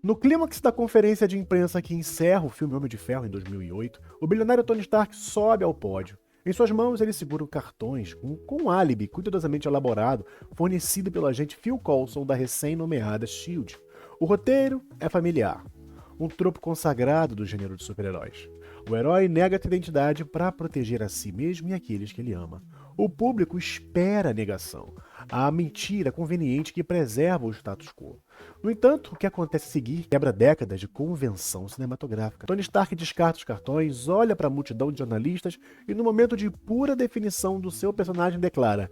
No clímax da conferência de imprensa que encerra o filme Homem de Ferro em 2008, o bilionário Tony Stark sobe ao pódio. Em suas mãos, ele segura cartões com um álibi cuidadosamente elaborado, fornecido pelo agente Phil Coulson da recém-nomeada SHIELD. O roteiro é familiar, um tropo consagrado do gênero de super-heróis. O herói nega a identidade para proteger a si mesmo e aqueles que ele ama. O público espera a negação, a mentira conveniente que preserva o status quo. No entanto, o que acontece a seguir quebra décadas de convenção cinematográfica. Tony Stark descarta os cartões, olha para a multidão de jornalistas e, no momento de pura definição do seu personagem, declara: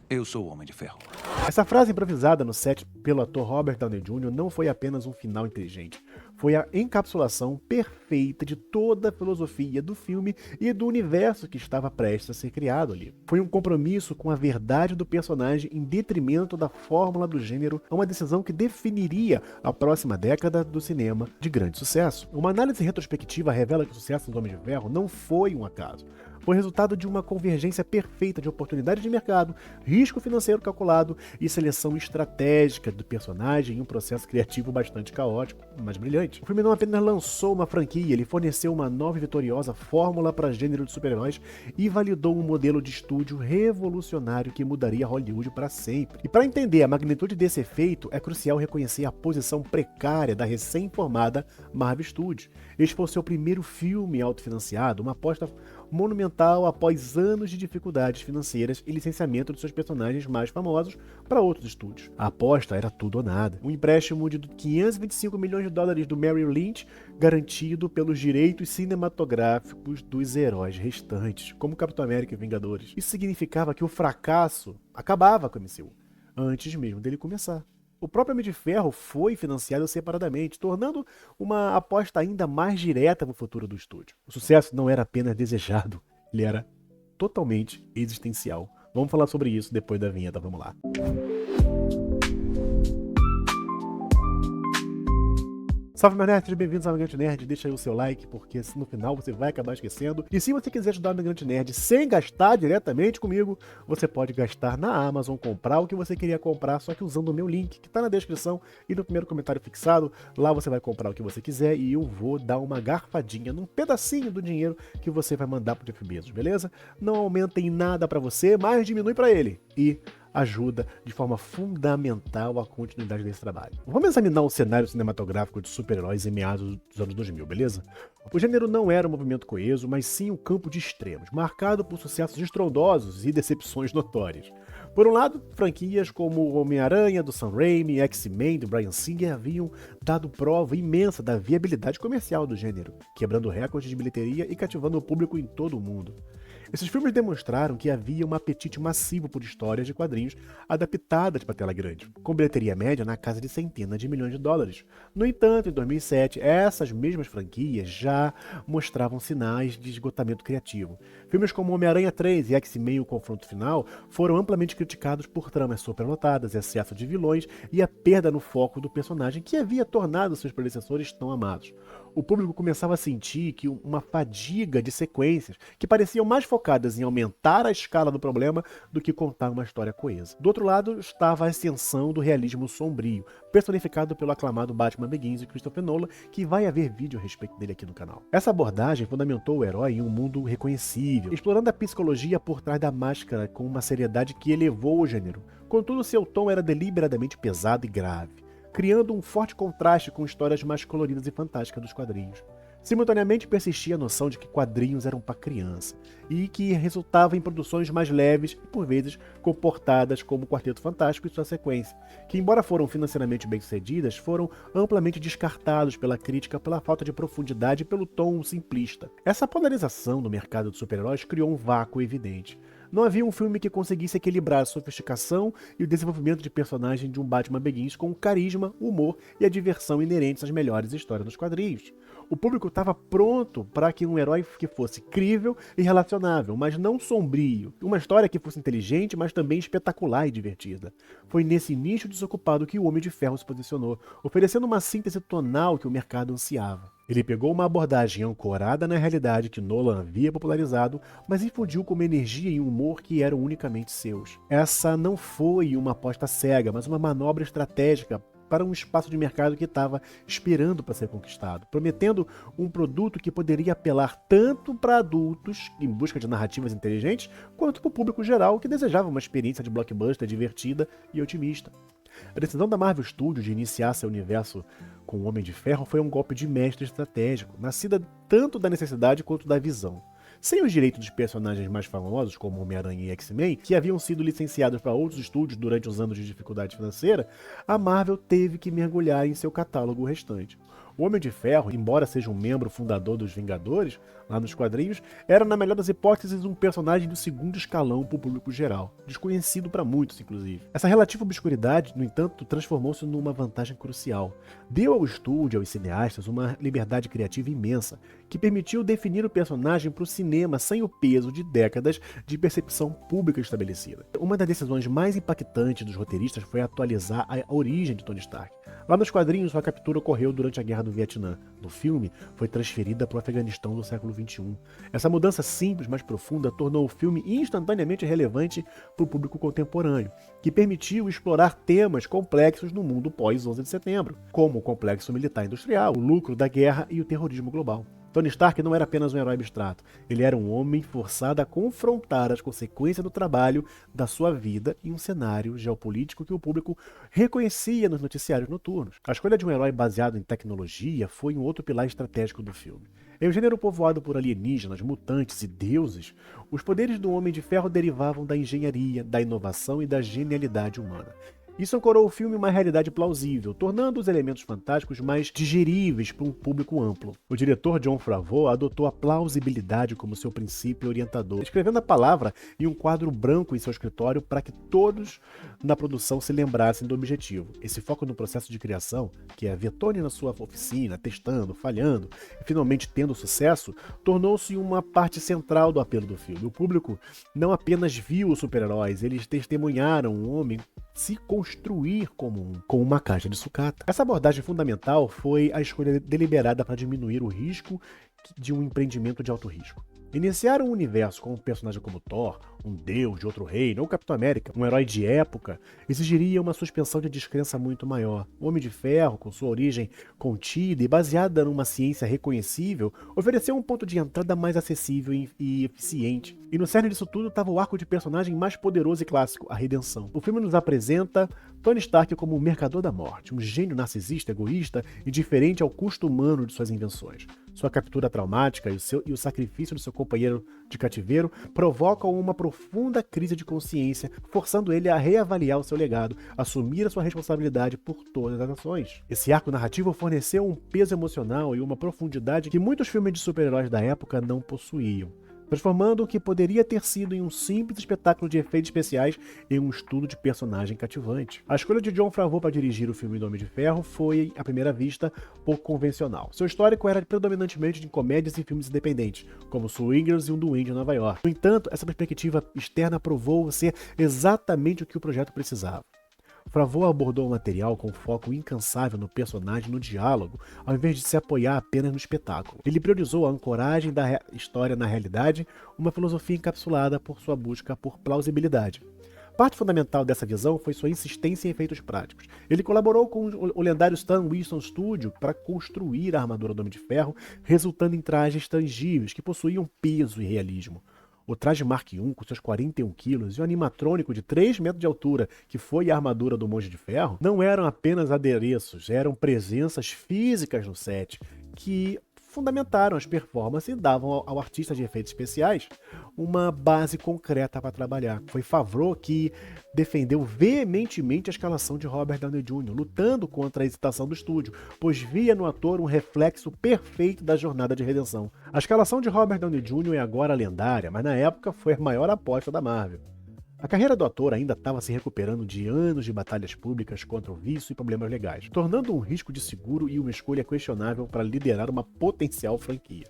Eu sou o Homem de Ferro. essa frase improvisada no set pelo ator Robert Downey Jr. não foi apenas um final inteligente, foi a encapsulação perfeita de toda a filosofia do filme e do universo que estava prestes a ser criado ali. Foi um compromisso com a verdade do personagem em detrimento da fórmula do gênero, uma decisão que definiria a próxima década do cinema de grande sucesso. Uma análise retrospectiva revela que o sucesso do Homem de Ferro não foi um acaso. Foi resultado de uma convergência perfeita de oportunidade de mercado, risco financeiro calculado e seleção estratégica do personagem em um processo criativo bastante caótico, mas brilhante. O filme não apenas lançou uma franquia, ele forneceu uma nova e vitoriosa fórmula para gênero de super-heróis e validou um modelo de estúdio revolucionário que mudaria Hollywood para sempre. E para entender a magnitude desse efeito, é crucial reconhecer a posição precária da recém-formada Marvel Studios. Este foi o seu primeiro filme autofinanciado, uma aposta monumental após anos de dificuldades financeiras e licenciamento de seus personagens mais famosos para outros estúdios. A aposta era tudo ou nada. Um empréstimo de 525 milhões de dólares do Merrill Lynch, garantido pelos direitos cinematográficos dos heróis restantes, como Capitão América e Vingadores. Isso significava que o fracasso acabava com o MCU, antes mesmo dele começar. O próprio Homem de Ferro foi financiado separadamente, tornando uma aposta ainda mais direta no futuro do estúdio. O sucesso não era apenas desejado, ele era totalmente existencial. Vamos falar sobre isso depois da vinheta, vamos lá. Salve, meus nerds, bem-vindos ao Migrante Nerd. Deixa aí o seu like, porque no final você vai acabar esquecendo. E se você quiser ajudar o Migrante Nerd sem gastar diretamente comigo, você pode gastar na Amazon, comprar o que você queria comprar, só que usando o meu link, que tá na descrição e no primeiro comentário fixado. Lá você vai comprar o que você quiser e eu vou dar uma garfadinha num pedacinho do dinheiro que você vai mandar pro Jeff Bezos, beleza? Não aumenta em nada pra você, mas diminui pra ele. E ajuda de forma fundamental a continuidade desse trabalho. Vamos examinar o cenário cinematográfico de super-heróis em meados dos anos 2000, beleza? O gênero não era um movimento coeso, mas sim um campo de extremos, marcado por sucessos estrondosos e decepções notórias. Por um lado, franquias como o Homem-Aranha, do Sam Raimi, X-Men, do Bryan Singer haviam dado prova imensa da viabilidade comercial do gênero, quebrando recordes de bilheteria e cativando o público em todo o mundo. Esses filmes demonstraram que havia um apetite massivo por histórias de quadrinhos adaptadas para a tela grande, com bilheteria média na casa de centenas de milhões de dólares. No entanto, em 2007, essas mesmas franquias já mostravam sinais de esgotamento criativo. Filmes como Homem-Aranha 3 e X-Men: O Confronto Final foram amplamente criticados por tramas superlotadas, excesso de vilões e a perda no foco do personagem que havia tornado seus predecessores tão amados. O público começava a sentir que uma fadiga de sequências que pareciam mais focadas em aumentar a escala do problema do que contar uma história coesa. Do outro lado estava a ascensão do realismo sombrio, personificado pelo aclamado Batman Begins de Christopher Nolan, que vai haver vídeo a respeito dele aqui no canal. Essa abordagem fundamentou o herói em um mundo reconhecível, explorando a psicologia por trás da máscara com uma seriedade que elevou o gênero. Contudo, seu tom era deliberadamente pesado e grave, criando um forte contraste com histórias mais coloridas e fantásticas dos quadrinhos. Simultaneamente persistia a noção de que quadrinhos eram para criança, e que resultava em produções mais leves e, por vezes, comportadas como o Quarteto Fantástico e sua sequência, que, embora foram financeiramente bem-sucedidas, foram amplamente descartados pela crítica pela falta de profundidade e pelo tom simplista. Essa polarização do mercado de super-heróis criou um vácuo evidente. Não havia um filme que conseguisse equilibrar a sofisticação e o desenvolvimento de personagem de um Batman Begins com o carisma, o humor e a diversão inerentes às melhores histórias dos quadrinhos. O público estava pronto para que um herói que fosse crível e relacionável, mas não sombrio. Uma história que fosse inteligente, mas também espetacular e divertida. Foi nesse nicho desocupado que o Homem de Ferro se posicionou, oferecendo uma síntese tonal que o mercado ansiava. Ele pegou uma abordagem ancorada na realidade que Nolan havia popularizado, mas infundiu com uma energia e um humor que eram unicamente seus. Essa não foi uma aposta cega, mas uma manobra estratégica para um espaço de mercado que estava esperando para ser conquistado, prometendo um produto que poderia apelar tanto para adultos em busca de narrativas inteligentes, quanto para o público geral que desejava uma experiência de blockbuster divertida e otimista. A decisão da Marvel Studios de iniciar seu universo com o Homem de Ferro foi um golpe de mestre estratégico, nascida tanto da necessidade quanto da visão. Sem os direitos dos personagens mais famosos, como Homem-Aranha e X-Men, que haviam sido licenciados para outros estúdios durante os anos de dificuldade financeira, a Marvel teve que mergulhar em seu catálogo restante. O Homem de Ferro, embora seja um membro fundador dos Vingadores, lá nos quadrinhos, era, na melhor das hipóteses, um personagem do segundo escalão para o público geral, desconhecido para muitos, inclusive. Essa relativa obscuridade, no entanto, transformou-se numa vantagem crucial. Deu ao estúdio e aos cineastas uma liberdade criativa imensa, que permitiu definir o personagem para o cinema sem o peso de décadas de percepção pública estabelecida. Uma das decisões mais impactantes dos roteiristas foi atualizar a origem de Tony Stark. Lá nos quadrinhos, sua captura ocorreu durante a Guerra do Vietnã. No filme, foi transferida para o Afeganistão do século XXI. Essa mudança simples, mas profunda, tornou o filme instantaneamente relevante para o público contemporâneo, que permitiu explorar temas complexos no mundo pós-11 de setembro, como o complexo militar industrial, o lucro da guerra e o terrorismo global. Tony Stark não era apenas um herói abstrato, ele era um homem forçado a confrontar as consequências do trabalho da sua vida em um cenário geopolítico que o público reconhecia nos noticiários noturnos. A escolha de um herói baseado em tecnologia foi um outro pilar estratégico do filme. Em um gênero povoado por alienígenas, mutantes e deuses, os poderes do Homem de Ferro derivavam da engenharia, da inovação e da genialidade humana. Isso ancorou o filme em uma realidade plausível, tornando os elementos fantásticos mais digeríveis para um público amplo. O diretor Jon Favreau adotou a plausibilidade como seu princípio orientador, escrevendo a palavra em um quadro branco em seu escritório para que todos na produção se lembrassem do objetivo. Esse foco no processo de criação, que é ver Tony na sua oficina, testando, falhando e finalmente tendo sucesso, tornou-se uma parte central do apelo do filme. O público não apenas viu os super-heróis, eles testemunharam um homem se construir com uma caixa de sucata. Essa abordagem fundamental foi a escolha deliberada para diminuir o risco de um empreendimento de alto risco. Iniciar um universo com um personagem como Thor, um deus de outro reino, ou Capitão América, um herói de época, exigiria uma suspensão de descrença muito maior. O Homem de Ferro, com sua origem contida e baseada numa ciência reconhecível, ofereceu um ponto de entrada mais acessível e eficiente. E no cerne disso tudo estava o arco de personagem mais poderoso e clássico, a redenção. O filme nos apresenta Tony Stark como um mercador da morte, um gênio narcisista, egoísta e diferente ao custo humano de suas invenções. Sua captura traumática e o sacrifício do seu companheiro de cativeiro provocam uma profunda crise de consciência, forçando ele a reavaliar o seu legado, assumir a sua responsabilidade por todas as ações. Esse arco narrativo forneceu um peso emocional e uma profundidade que muitos filmes de super-heróis da época não possuíam, transformando o que poderia ter sido em um simples espetáculo de efeitos especiais em um estudo de personagem cativante. A escolha de Jon Favreau para dirigir o filme do Homem de Ferro foi, à primeira vista, pouco convencional. Seu histórico era predominantemente de comédias e filmes independentes, como Swingers e Um Duende em Nova York. No entanto, essa perspectiva externa provou ser exatamente o que o projeto precisava. Favreau abordou o material com foco incansável no personagem e no diálogo, ao invés de se apoiar apenas no espetáculo. Ele priorizou a ancoragem da história na realidade, uma filosofia encapsulada por sua busca por plausibilidade. Parte fundamental dessa visão foi sua insistência em efeitos práticos. Ele colaborou com o lendário Stan Winston Studio para construir a armadura do Homem de Ferro, resultando em trajes tangíveis que possuíam peso e realismo. O traje Mark I, com seus 41 quilos, e o animatrônico de 3 metros de altura, que foi a armadura do Monge de Ferro, não eram apenas adereços, eram presenças físicas no set, que fundamentaram as performances e davam ao artista de efeitos especiais uma base concreta para trabalhar. Foi Favreau que defendeu veementemente a escalação de Robert Downey Jr., lutando contra a hesitação do estúdio, pois via no ator um reflexo perfeito da jornada de redenção. A escalação de Robert Downey Jr. é agora lendária, mas na época foi a maior aposta da Marvel. A carreira do ator ainda estava se recuperando de anos de batalhas públicas contra o vício e problemas legais, tornando um risco de seguro e uma escolha questionável para liderar uma potencial franquia.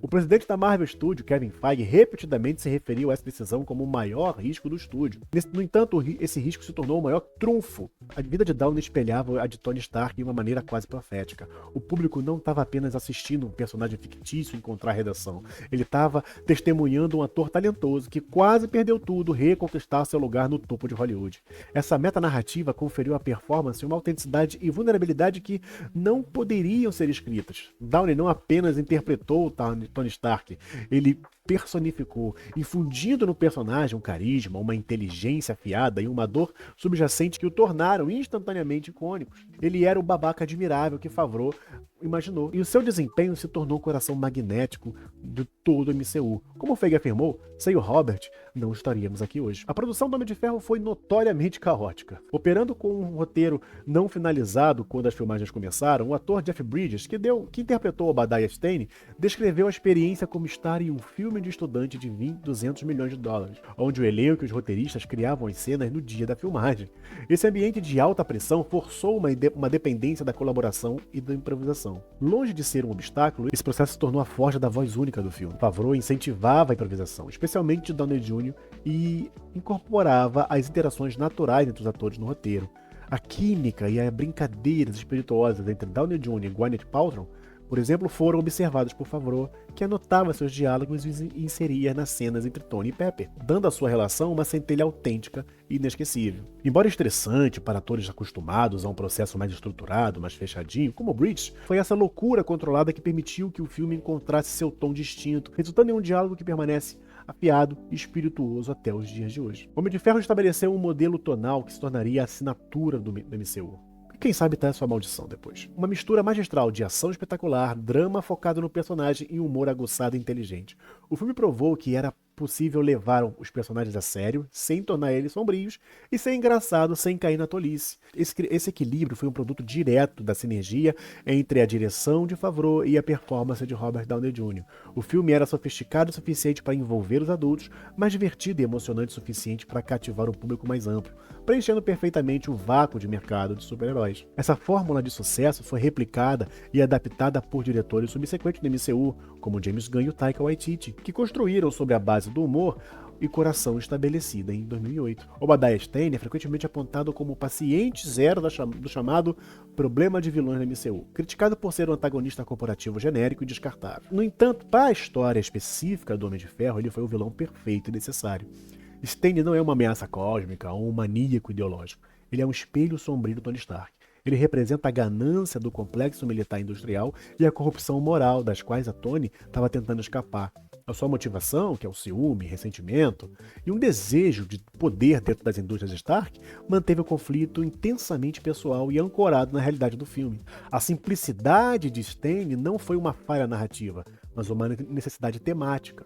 O presidente da Marvel Studios, Kevin Feige, repetidamente se referiu a essa decisão como o maior risco do estúdio. No entanto, esse risco se tornou o maior trunfo. A vida de Downey espelhava a de Tony Stark de uma maneira quase profética. O público não estava apenas assistindo um personagem fictício encontrar redenção. Ele estava testemunhando um ator talentoso que quase perdeu tudo, reconquistar seu lugar no topo de Hollywood. Essa metanarrativa conferiu à performance uma autenticidade e vulnerabilidade que não poderiam ser escritas. Downey não apenas interpretou Tony Stark, ele personificou, infundindo no personagem um carisma, uma inteligência afiada e uma dor subjacente que o tornaram instantaneamente icônicos. Ele era o babaca admirável que Favreau imaginou, e o seu desempenho se tornou o coração magnético de todo o MCU. Como Feige afirmou, sem o Robert, não estaríamos aqui hoje. A produção do Homem de Ferro foi notoriamente caótica. Operando com um roteiro não finalizado quando as filmagens começaram, o ator Jeff Bridges, que interpretou Obadiah Stane, descreveu a experiência como estar em um filme de estudante de 200 milhões de dólares, onde o elenco e os roteiristas criavam as cenas no dia da filmagem. Esse ambiente de alta pressão forçou uma dependência da colaboração e da improvisação. Longe de ser um obstáculo, esse processo se tornou a forja da voz única do filme. Favreau incentivava a improvisação, especialmente de Downey Jr., e incorporava as interações naturais entre os atores no roteiro. A química e as brincadeiras espirituosas entre Downey Jr. e Gwyneth Paltrow, por exemplo, foram observados por Favreau, que anotava seus diálogos e inseria nas cenas entre Tony e Pepper, dando à sua relação uma centelha autêntica e inesquecível. Embora estressante para atores acostumados a um processo mais estruturado, mais fechadinho, como Bridges, foi essa loucura controlada que permitiu que o filme encontrasse seu tom distinto, resultando em um diálogo que permanece afiado e espirituoso até os dias de hoje. Homem de Ferro estabeleceu um modelo tonal que se tornaria a assinatura do MCU. Quem sabe tá a sua maldição depois. Uma mistura magistral de ação espetacular, drama focado no personagem e humor aguçado e inteligente. O filme provou que era possível levar os personagens a sério, sem tornar eles sombrios, e ser engraçado sem cair na tolice. Esse equilíbrio foi um produto direto da sinergia entre a direção de Favreau e a performance de Robert Downey Jr. O filme era sofisticado o suficiente para envolver os adultos, mas divertido e emocionante o suficiente para cativar um público mais amplo, preenchendo perfeitamente o vácuo de mercado de super-heróis. Essa fórmula de sucesso foi replicada e adaptada por diretores subsequentes do MCU, como James Gunn e o Taika Waititi, que construíram sobre a base do humor e coração estabelecida em 2008. Obadiah Stane é frequentemente apontado como o paciente zero do chamado problema de vilões da MCU, criticado por ser um antagonista corporativo genérico e descartável. No entanto, para a história específica do Homem de Ferro, ele foi o vilão perfeito e necessário. Stane não é uma ameaça cósmica ou um maníaco ideológico. Ele é um espelho sombrio do Tony Stark. Ele representa a ganância do complexo militar industrial e a corrupção moral das quais a Tony estava tentando escapar. A sua motivação, que é o ciúme, ressentimento e um desejo de poder dentro das indústrias Stark, manteve o conflito intensamente pessoal e ancorado na realidade do filme. A simplicidade de Stane não foi uma falha narrativa, mas uma necessidade temática.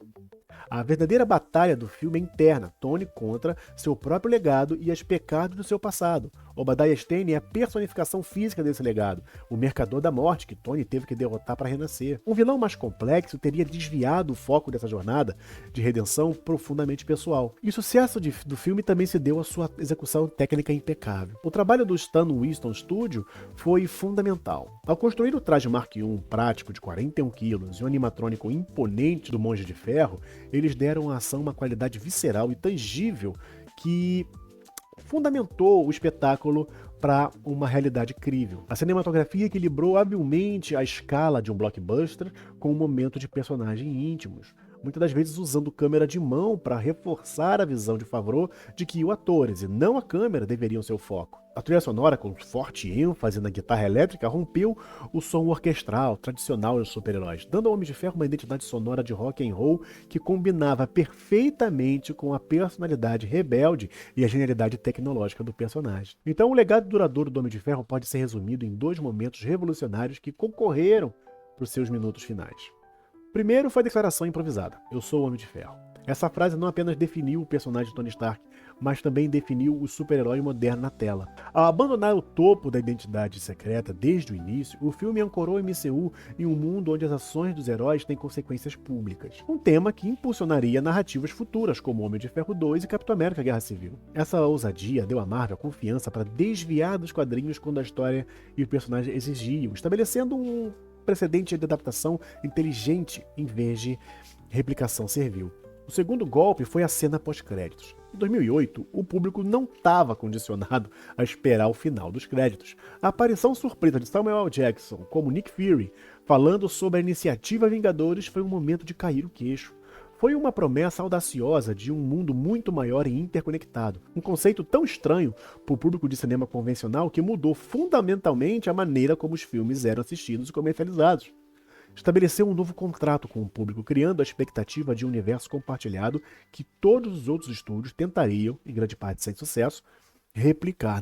A verdadeira batalha do filme é interna, Tony contra seu próprio legado e os pecados do seu passado. Obadiah Stane é a personificação física desse legado, o mercador da morte que Tony teve que derrotar para renascer. Um vilão mais complexo teria desviado o foco dessa jornada de redenção profundamente pessoal. E o sucesso do filme também se deu à sua execução técnica impecável. O trabalho do Stan Winston Studio foi fundamental. Ao construir o traje Mark I prático de 41 quilos e um animatrônico imponente do Monge de Ferro, eles deram à ação uma qualidade visceral e tangível que fundamentou o espetáculo para uma realidade crível. A cinematografia equilibrou habilmente a escala de um blockbuster com um momento de personagens íntimos, muitas das vezes usando câmera de mão para reforçar a visão de Favreau de que os atores e não a câmera deveriam ser o foco. A trilha sonora, com forte ênfase na guitarra elétrica, rompeu o som orquestral tradicional dos super-heróis, dando ao Homem de Ferro uma identidade sonora de rock and roll que combinava perfeitamente com a personalidade rebelde e a genialidade tecnológica do personagem. Então, o legado duradouro do Homem de Ferro pode ser resumido em dois momentos revolucionários que concorreram para os seus minutos finais. Primeiro foi a declaração improvisada: "Eu sou o Homem de Ferro". Essa frase não apenas definiu o personagem de Tony Stark, mas também definiu o super-herói moderno na tela. Ao abandonar o topo da identidade secreta desde o início, o filme ancorou o MCU em um mundo onde as ações dos heróis têm consequências públicas. Um tema que impulsionaria narrativas futuras como Homem de Ferro 2 e Capitão América Guerra Civil. Essa ousadia deu à Marvel a confiança para desviar dos quadrinhos quando a história e o personagem exigiam, estabelecendo um precedente de adaptação inteligente em vez de replicação servil. O segundo golpe foi a cena pós-créditos. Em 2008, o público não estava condicionado a esperar o final dos créditos. A aparição surpresa de Samuel L. Jackson como Nick Fury, falando sobre a iniciativa Vingadores, foi um momento de cair o queixo. Foi uma promessa audaciosa de um mundo muito maior e interconectado. Um conceito tão estranho para o público de cinema convencional que mudou fundamentalmente a maneira como os filmes eram assistidos e comercializados. Estabeleceu um novo contrato com o público, criando a expectativa de um universo compartilhado que todos os outros estúdios tentariam, em grande parte sem sucesso, replicar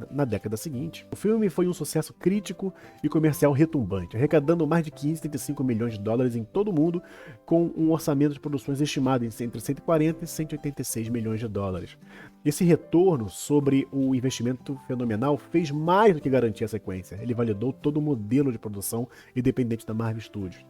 na década seguinte. O filme foi um sucesso crítico e comercial retumbante, arrecadando mais de 575 milhões de dólares em todo o mundo, com um orçamento de produções estimado entre 140 e 186 milhões de dólares. Esse retorno sobre o investimento fenomenal fez mais do que garantir a sequência. Ele validou todo o modelo de produção independente da Marvel Studios.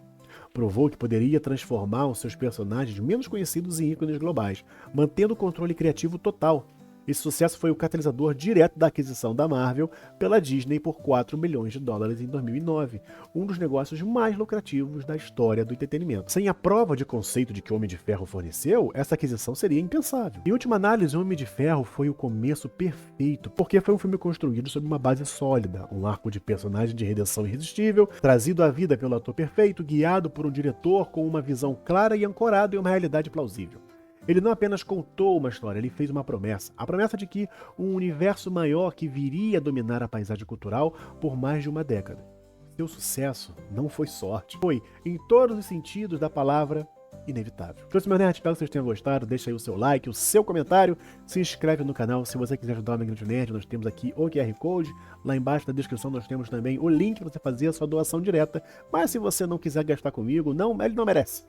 Provou que poderia transformar os seus personagens menos conhecidos em ícones globais, mantendo o controle criativo total. Esse sucesso foi o catalisador direto da aquisição da Marvel pela Disney por 4 milhões de dólares em 2009, um dos negócios mais lucrativos da história do entretenimento. Sem a prova de conceito de que o Homem de Ferro forneceu, essa aquisição seria impensável. Em última análise, o Homem de Ferro foi o começo perfeito, porque foi um filme construído sobre uma base sólida, um arco de personagem de redenção irresistível, trazido à vida pelo ator perfeito, guiado por um diretor com uma visão clara e ancorado em uma realidade plausível. Ele não apenas contou uma história, ele fez uma promessa. A promessa de que um universo maior que viria a dominar a paisagem cultural por mais de uma década. Seu sucesso não foi sorte. Foi, em todos os sentidos da palavra, inevitável. Então, meu nerd, espero que vocês tenham gostado. Deixa aí o seu like, o seu comentário. Se inscreve no canal. Se você quiser ajudar o Grande Nerd, nós temos aqui o QR Code. Lá embaixo na descrição nós temos também o link para você fazer a sua doação direta. Mas se você não quiser gastar comigo, ele não merece.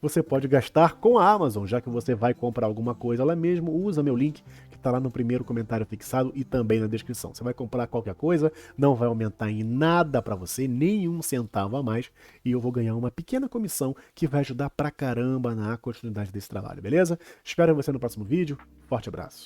Você pode gastar com a Amazon, já que você vai comprar alguma coisa lá mesmo, usa meu link que está lá no primeiro comentário fixado e também na descrição. Você vai comprar qualquer coisa, não vai aumentar em nada para você, nenhum centavo a mais, e eu vou ganhar uma pequena comissão que vai ajudar pra caramba na continuidade desse trabalho, beleza? Espero você no próximo vídeo, forte abraço!